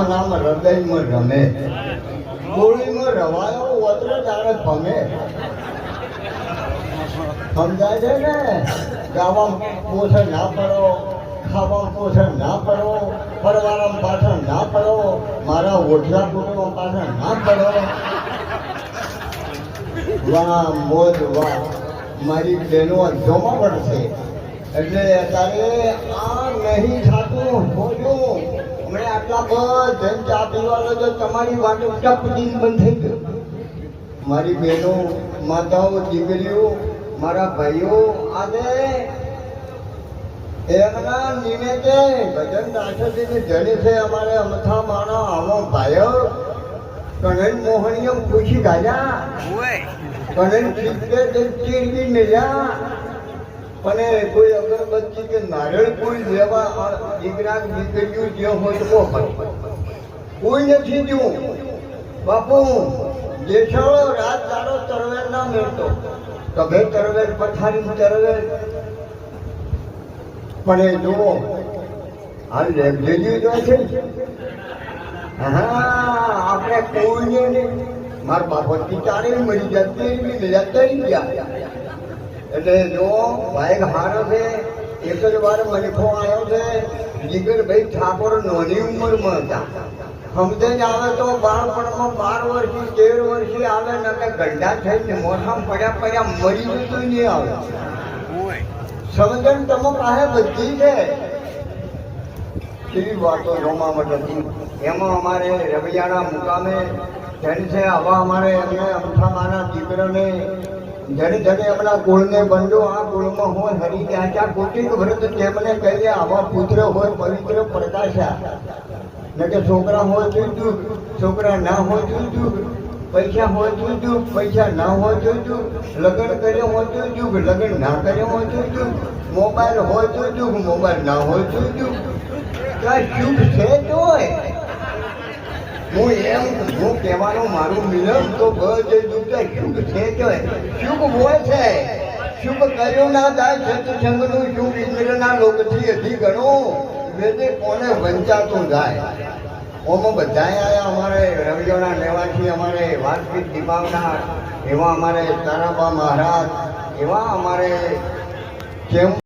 નામ હૃદયમાં રમે ગોળીમાં રવાયો વત્ર તારે ભમે સમજાય છે ને ગાવા પોછણ ના પડો ખાવા પોછણ ના પડો ફરવાના પાછળ ના પડો મારા ઓઠલા કુટુંબ પાછળ ના પડો વાહ મોજ વાહ મારી બહેનો અધોમાં પડશે એટલે અત્યારે આ નહીં થતું જોયું હમણાં આટલા બધા ચા પીવાનો તો તમારી વાતો ટપડી બંધ થઈ ગયો મારી બહેનો માતાઓ દીકરીઓ મારા ભાઈઓ આજે એમના નિમિત્તે ભજન દાસોજીને જડે છે અમારે અમથા માનો આવો ભાઈઓ કનન મોહનીય ખુશી ગાયા કનન ચીરવી મેળ્યા અને કોઈ અગરબત્તી કે નારિયેળ કોઈ લેવા દીકરા દીકરીઓ જે હોય તો કોઈ નથી દઉં બાપુ જેઠાળો રાત દાડો તરવેર ના મેળતો કભે તરવેર પથારી તરવેર પણ એ જુઓ હાલ લેજો જો છે હા આપણે કોઈને નહીં મારા બાપા ચારે મરી ગયા તેરી ગયા એટલે જો ભાઈ હારો છે એક જ વાર મનખો આવ્યો છે જીગરભાઈ ઠાકોર નાની ઉંમરમાં હતા સમજે જ આવે તો બાળપણમાં 12 વર્ષથી 13 વર્ષથી આવે ને કે ગંડા થઈને મોઢામાં પડ્યા મરી જતું નહીં આવે સમજણ તમે પાસે બધી છે એવી વાતો રોમામટ હતી એમાં અમારે રવિયાના મુકામે જેન છે આવા અમારે એમને અમથામાના દીકરાને જડે જડે એમના કુળને બંધો આ કુળમાં હોય હરી ત્યાં કોટિક વ્રત તેમને કહીએ આવા પુત્ર હોય પવિત્ર પ્રકાશા ને કે છોકરા હોય જોઈતું છોકરા ના હોય જોઈતું પૈસા હોય જોઈતું પૈસા ના હોય જોઈતું લગ્ન કર્યો હોય જોઈતું લગ્ન ના કર્યો હોય જોઈતું મોબાઈલ હોય જોઈતું મોબાઈલ ના હોય જોઈતું ક્યાં સુખ છે તોય હું કહેવાનું મારું મિલન તો સુખ છે તોય સુખ હોય છે સુખ કર્યું ના થાય સત્સંગનું સુખ ઇન્દ્રના લોકથી અધી ઘણું વેદે કોને વંચાતું જાય ઓમાં બધાએ આવ્યા અમારે રવિયોના લેવાથી અમારે વાતચીત દીપાવના એવા અમારે તારાબા મહારાજ એવા અમારે કેમ